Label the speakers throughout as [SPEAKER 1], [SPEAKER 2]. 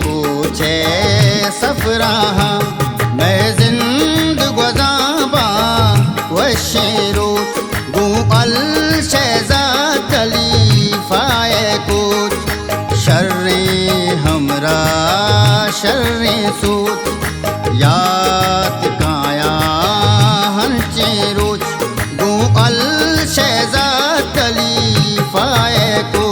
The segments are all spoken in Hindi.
[SPEAKER 1] पूछे सफराहा मैं जिंद गुज़ाबा वशेरो गू अल शहज़ा खलीफाए कुछ शर्रे हमरा शर्रे सूत याद काया हंचे रोज गू अल शहज़ा खलीफाए कुछ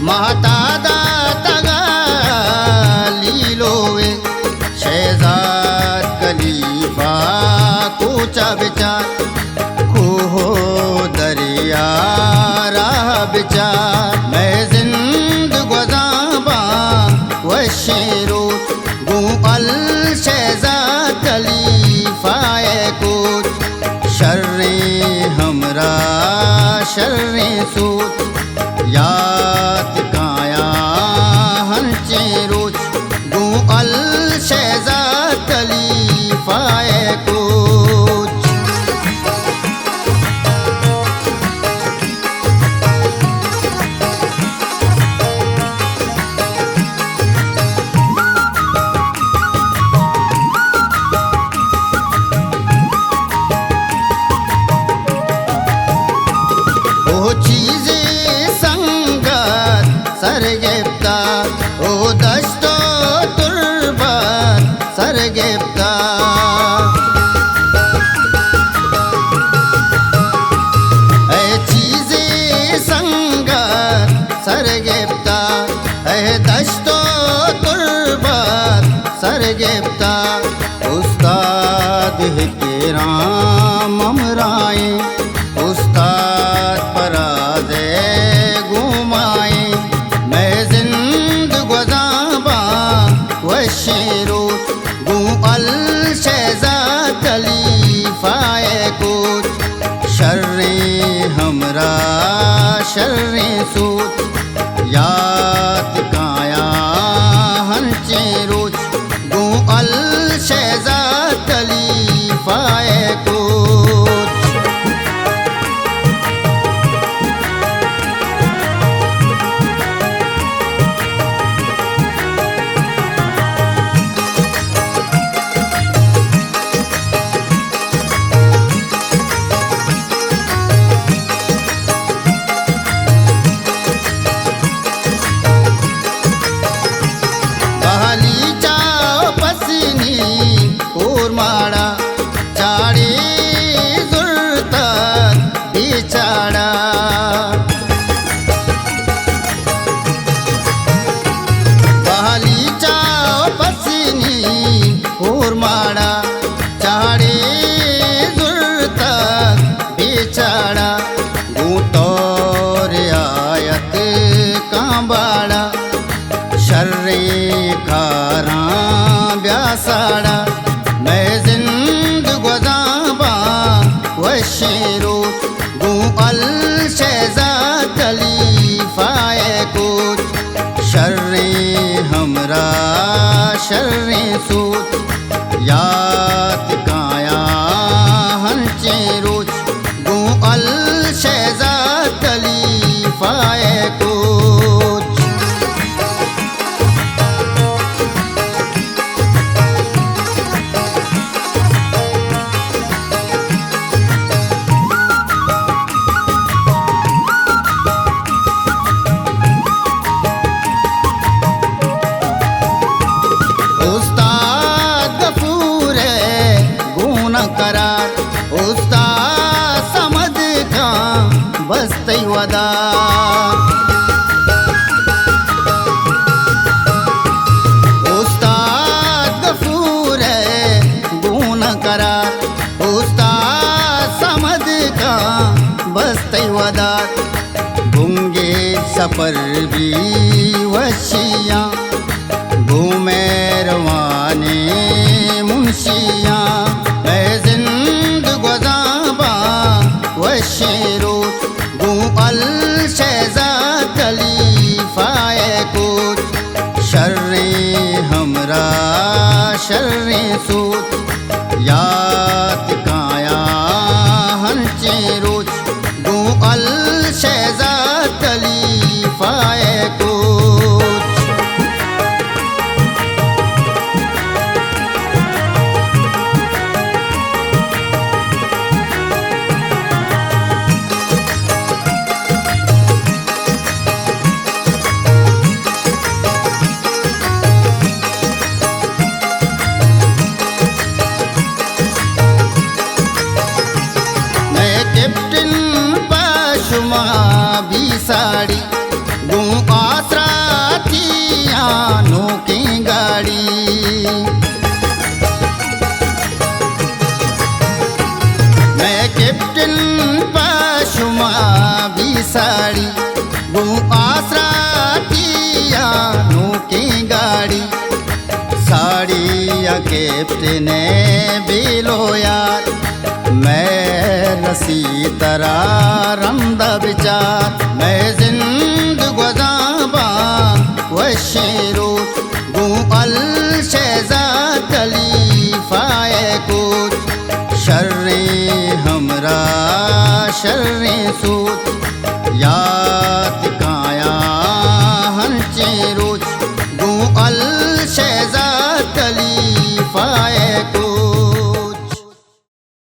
[SPEAKER 1] महतादा तगा लीलोवे शहज़ाद खलीफा कूचा विचार खूहो दरिया राह विचार मैं जिंद गुज़ाबा वशेरो गू अल शहज़ाद खलीफाए कुछ शर्रे हमरा शर्रे सूत याद काया हंचे रोज गू अल शहज़ा खलीफाए कुछ वो चीज़ें सरगेप्ता ओ दस्तो तुर्बात सरगेप्ता ऐ चीज़े संगात सरगेप्ता ऐ दस्तो तुर्बात सरगेप्ता उस्ताद के राम अमराए उस्ताद पराज़े घुमाए वशेरो गू अल शहज़ा खलीफाए कुछ शर्रे हमरा शर्रे सूत याद काया हंचे रोज गू अल शहज़ा खलीफाए कुछ माड़ा चाड़े जुर्ता बिचाड़ा बहाली चाओ पसीनी और माड़ा चाड़े जुर्ता बिचाड़ा गूटोर आयत कांबाड़ा शर्रे खारा ब्यासाड़ा मैं जिंद गुज़ाबा वशेरो गू अल शहज़ा खलीफाए कुछ शर्रे हमरा शर्रे सूत याद काया हंचे रोज गू अल शहज़ा खलीफाए कुछ करार उस्ताद समझ का बस्ते वदा उस्ताद गफूर है पर भी वशियाँ घूमे रवाने मुंशियाँ मैं जिंद गुज़ाबा वशेरो गूँ अल शहज़ा खलीफाए कुछ शर्रे हमरा शर्रे सोच याद काया हंचे रोज गूँ अल शहज़ा खलीफाए कुछ कैप्टन पाशुमा भी साड़ी गूँ आसरा थियानों की गाड़ी मैं कैप्टन पाशुमा भी साड़ी गूँ आसरा थियानों की गाड़ी साड़ी या कैप्टन बेलो यार मैं रसी तरा रंदा विचार मैं जिंद गुज़ाबा वशेरो गूँ अल शहज़ा खलीफाए कुछ शर्रे हमरा शर्रे सो